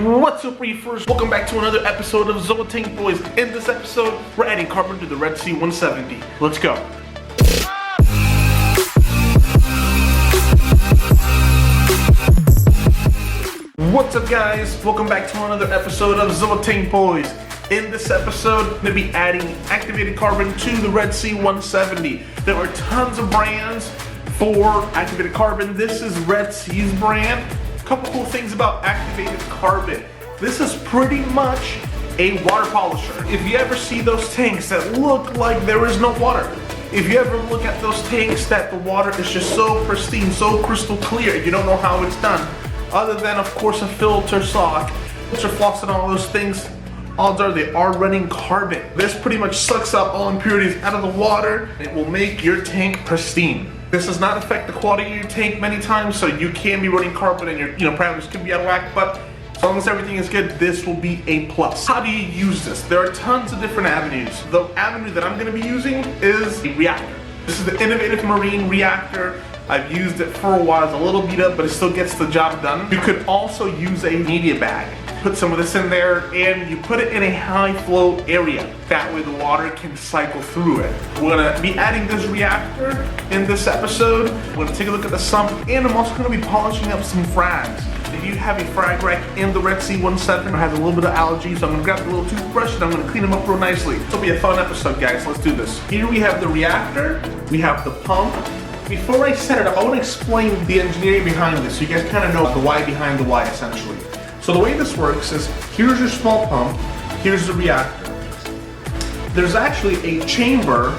What's up, reefers? Welcome back to another episode of ZTB Boyz. In this episode, we're adding carbon to the Red Sea 170. Let's go. What's up, guys? Welcome back to another episode of ZTB Boyz. In this episode, I'm going to be adding activated carbon to the Red Sea 170. There are tons of brands for activated carbon. This is Red Sea's brand. Couple cool things about activated carbon. This is pretty much a water polisher. If you ever see those tanks that look like there is no water, if you ever look at those tanks that the water is just so pristine, so crystal clear, you don't know how it's done, other than of course a filter sock, filter floss and all those things, odds are they are running carbon. This pretty much sucks out all impurities out of the water. It will make your tank pristine. This does not affect the quality of your tank many times, so you can be running carbon and your parameters could be out of whack, but as long as everything is good, this will be a plus. How do you use this? There are tons of different avenues. The avenue that I'm going to be using is the reactor. This is the innovative marine reactor. I've used it for a while. It's a little beat up, but it still gets the job done. You could also use a media bag. Put some of this in there and you put it in a high flow area. That way the water can cycle through it. We're gonna be adding this reactor in this episode. We're gonna take a look at the sump, and I'm also gonna be polishing up some frags. If you have a frag rack in the Red Sea 170 or has a little bit of algae, so I'm gonna grab a little toothbrush and I'm gonna clean them up real nicely. It'll be a fun episode, guys. Let's do this. Here we have the reactor, we have the pump. Before I set it up, I wanna explain the engineering behind this so you guys kinda know the why behind the why, essentially. So the way this works is, here's your small pump, here's the reactor. There's actually a chamber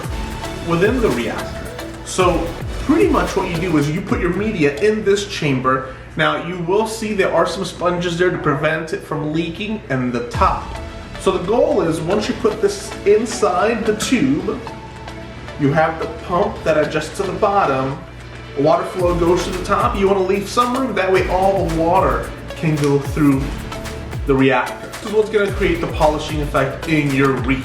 within the reactor. So pretty much what you do is you put your media in this chamber. Now you will see there are some sponges there to prevent it from leaking in the top. So the goal is, once you put this inside the tube, you have the pump that adjusts to the bottom, water flow goes to the top. You want to leave some room, that way all the water can go through the reactor. This is what's going to create the polishing effect in your reef.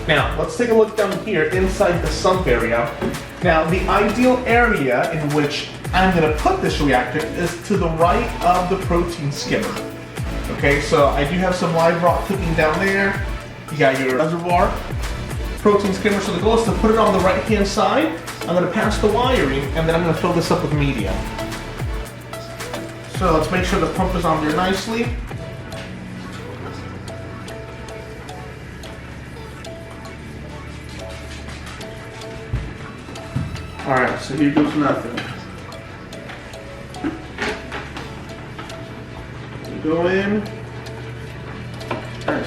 Now, let's take a look down here inside the sump area. Now, the ideal area in which I'm going to put this reactor is to the right of the protein skimmer. Okay, so I do have some live rock cooking down there. You got your reservoir, protein skimmer. So the goal is to put it on the right-hand side. I'm going to pass the wiring, and then I'm going to fill this up with media. So let's make sure the pump is on there nicely. Alright, so here goes nothing. You go in. Alright,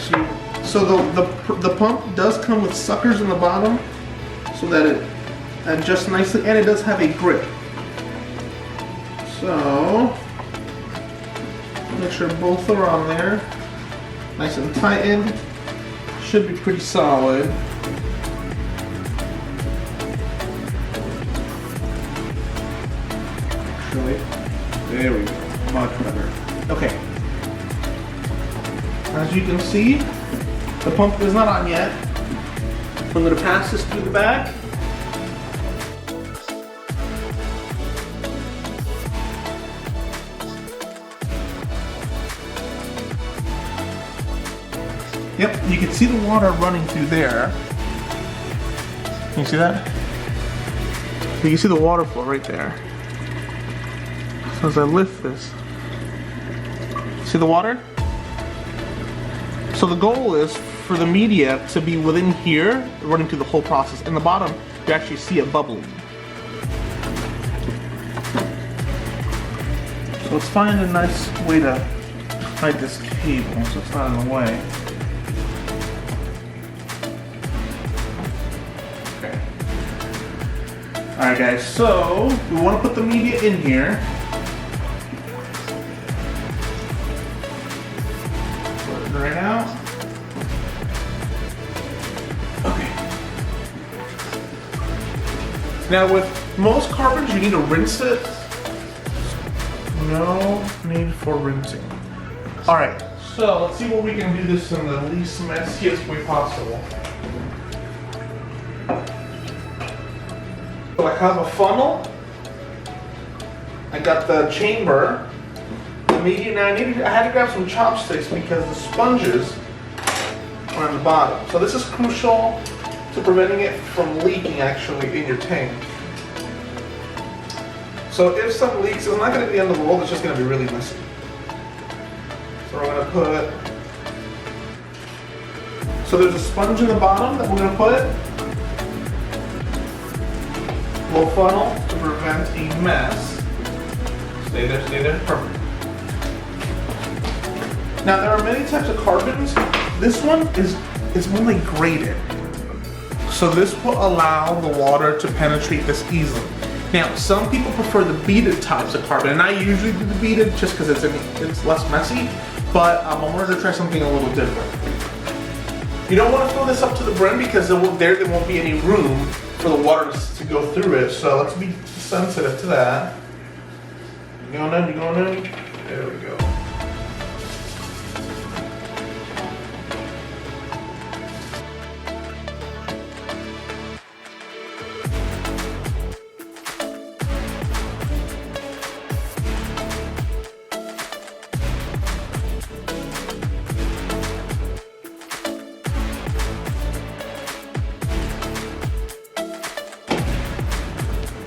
so the pump does come with suckers in the bottom so that it adjusts nicely, and it does have a grip. So make sure both are on there, nice and tightened. Should be pretty solid. Actually, there we go, much better. Okay, as you can see, the pump is not on yet. I'm going to pass this through the back. Yep, you can see the water running through there. Can you see that? You can see the water flow right there. So as I lift this, see the water? So the goal is for the media to be within here, running through the whole process. In the bottom, you actually see it bubbling. So let's find a nice way to hide this cable so it's not in the way. Alright guys, so we want to put the media in here. Put it right out. Okay. Now with most carbons you need to rinse it. No need for rinsing. Alright, so let's see what we can do this in the least messiest way possible. So I have a funnel, I got the chamber, the media. Now I had to grab some chopsticks because the sponges are on the bottom. So this is crucial to preventing it from leaking actually in your tank. So if some leaks, it's not going to be the end of the world, it's just going to be really messy. So we're going to put, so there's a sponge in the bottom that we're going to put. Low funnel to prevent a mess. Stay there, perfect. Now there are many types of carbons. This one is more like grated. So this will allow the water to penetrate this easily. Now some people prefer the beaded types of carbon, and I usually do the beaded just because it's less messy, but I wanted to try something a little different. You don't want to fill this up to the brim because there won't be any room for the water to go through it, so let's be sensitive to that. You going in? There we go.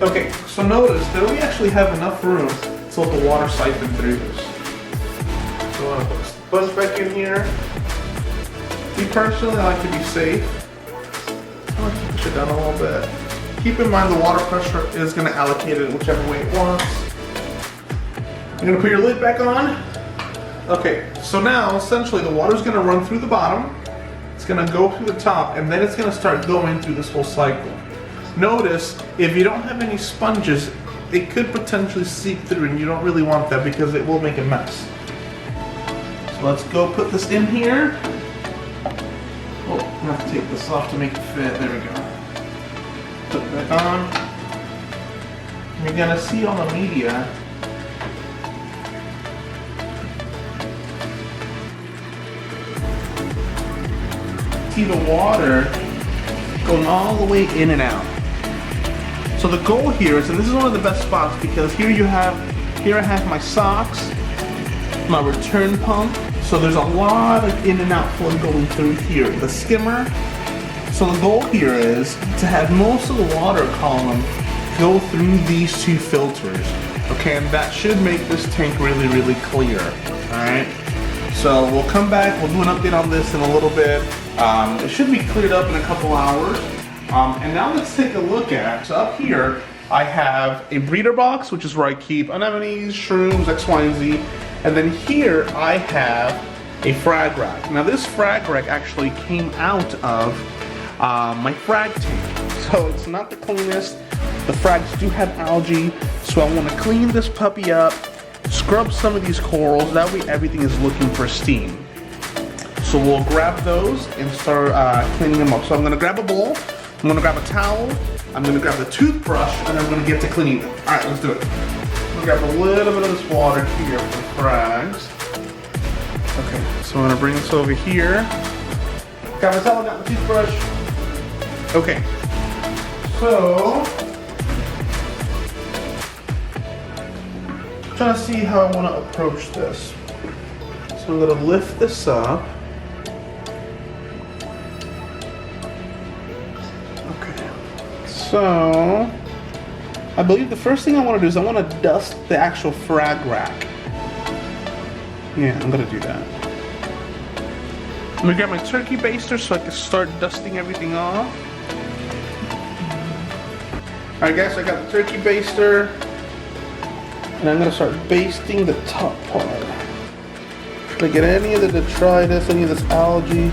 Okay, so notice that we actually have enough room to let the water siphon through this. So I'm going to put the sponge back in here. Me personally, I like to be safe. I like to push it down a little bit. Keep in mind the water pressure is going to allocate it whichever way it wants. You're going to put your lid back on. Okay, so now essentially the water is going to run through the bottom. It's going to go through the top, and then it's going to start going through this whole cycle. Notice, if you don't have any sponges, it could potentially seep through, and you don't really want that because it will make a mess. So let's go put this in here. Oh, I'm gonna have to take this off to make it fit. There we go. Put it back on. You're gonna see on the media see the water going all the way in and out. So the goal here is, and this is one of the best spots because here I have my socks, my return pump. So there's a lot of in and out flow going through here. The skimmer. So the goal here is to have most of the water column go through these two filters. Okay, and that should make this tank really, really clear. Alright. So we'll come back, we'll do an update on this in a little bit. It should be cleared up in a couple hours. And now let's take a look at, so up here, I have a breeder box, which is where I keep anemones, shrooms, X, Y, and Z. And then here I have a frag rack. Now this frag rack actually came out of my frag tank. So it's not the cleanest. The frags do have algae, so I want to clean this puppy up, scrub some of these corals, that way everything is looking pristine. So we'll grab those and start cleaning them up. So I'm going to grab a bowl. I'm going to grab a towel, I'm going to grab the toothbrush, and I'm going to get to cleaning them. Alright, let's do it. I'm going to grab a little bit of this water here for frags. Okay, so I'm going to bring this over here. Got my towel, got the toothbrush. Okay, so I'm trying to see how I want to approach this. So I'm going to lift this up. So, I believe the first thing I want to do is I want to dust the actual frag rack. Yeah, I'm going to do that. I'm going to grab my turkey baster so I can start dusting everything off. Alright guys, so I got the turkey baster. And I'm going to start basting the top part. To get any of the detritus, any of this algae.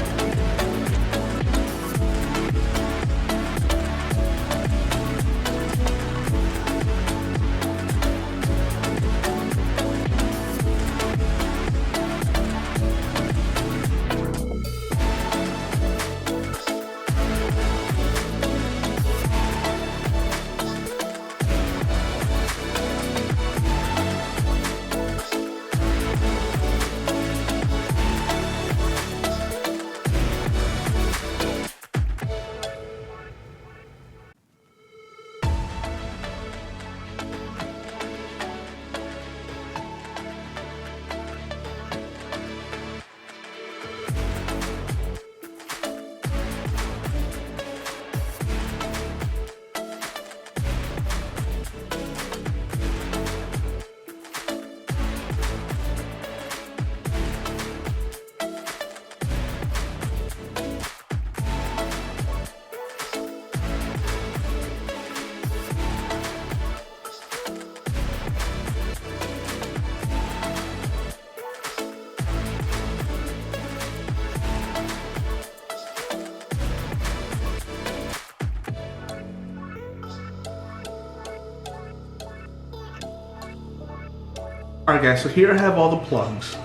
Alright guys, so here I have all the plugs.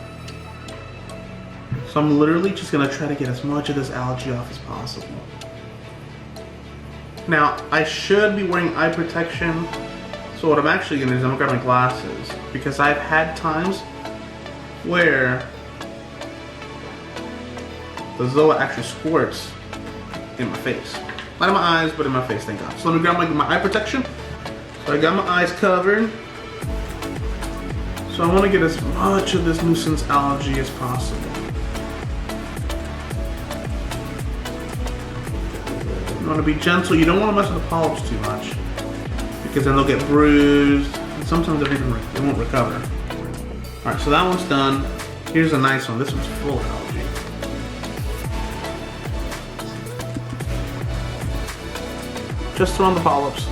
So I'm literally just gonna try to get as much of this algae off as possible. Now, I should be wearing eye protection, so what I'm actually gonna do is I'm gonna grab my glasses, because I've had times where the Zoa actually squirts in my face. Not in my eyes, but in my face, thank God. So let me grab my eye protection. So I got my eyes covered. So I want to get as much of this nuisance algae as possible. You want to be gentle. You don't want to mess with the polyps too much, because then they'll get bruised, and sometimes they won't recover. All right, so that one's done. Here's a nice one. This one's full of algae. Just around the polyps.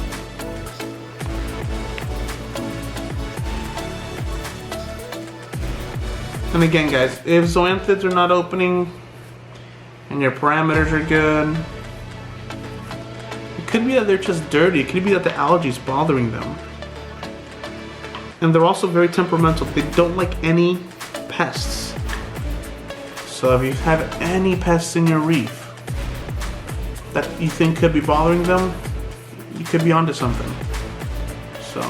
And again guys, if zoanthids are not opening and your parameters are good, it could be that they're just dirty. It could be that the algae is bothering them. And they're also very temperamental. They don't like any pests. So if you have any pests in your reef that you think could be bothering them, you could be onto something. So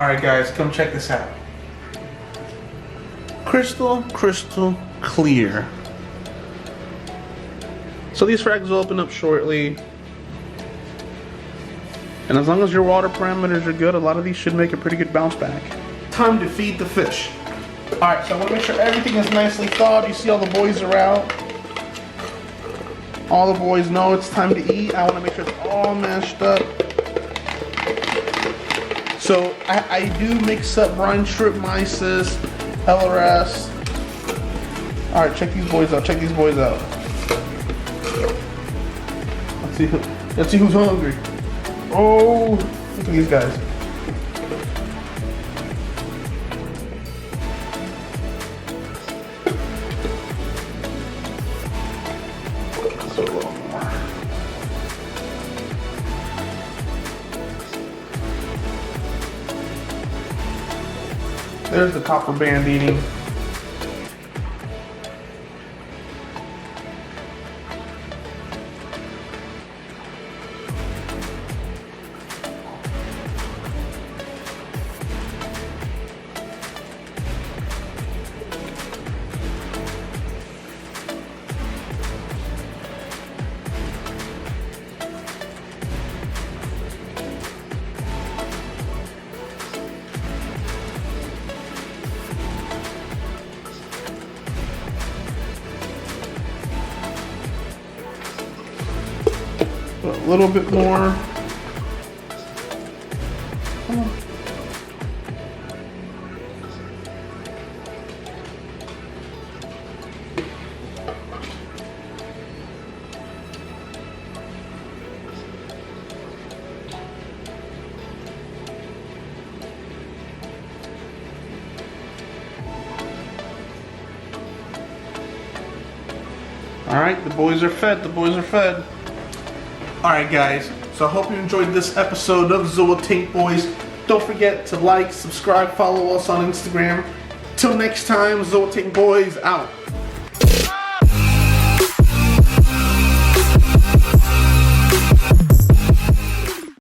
alright guys, come check this out. Crystal clear. So these frags will open up shortly. And as long as your water parameters are good, a lot of these should make a pretty good bounce back. Time to feed the fish. Alright, so I want to make sure everything is nicely thawed. You see all the boys are out. All the boys know it's time to eat. I want to make sure it's all mashed up. So I do mix up brine shrimp, mysis, LRS. All right, check these boys out. Check these boys out. Let's see who's hungry. Oh, look at these guys. Let's do a little more. There's the copper band eating. A little bit more. Come on. All right, the boys are fed. The boys are fed. Alright guys, so I hope you enjoyed this episode of Zoa Tank Boys. Don't forget to like, subscribe, follow us on Instagram. Till next time, Zoa Tank Boys out.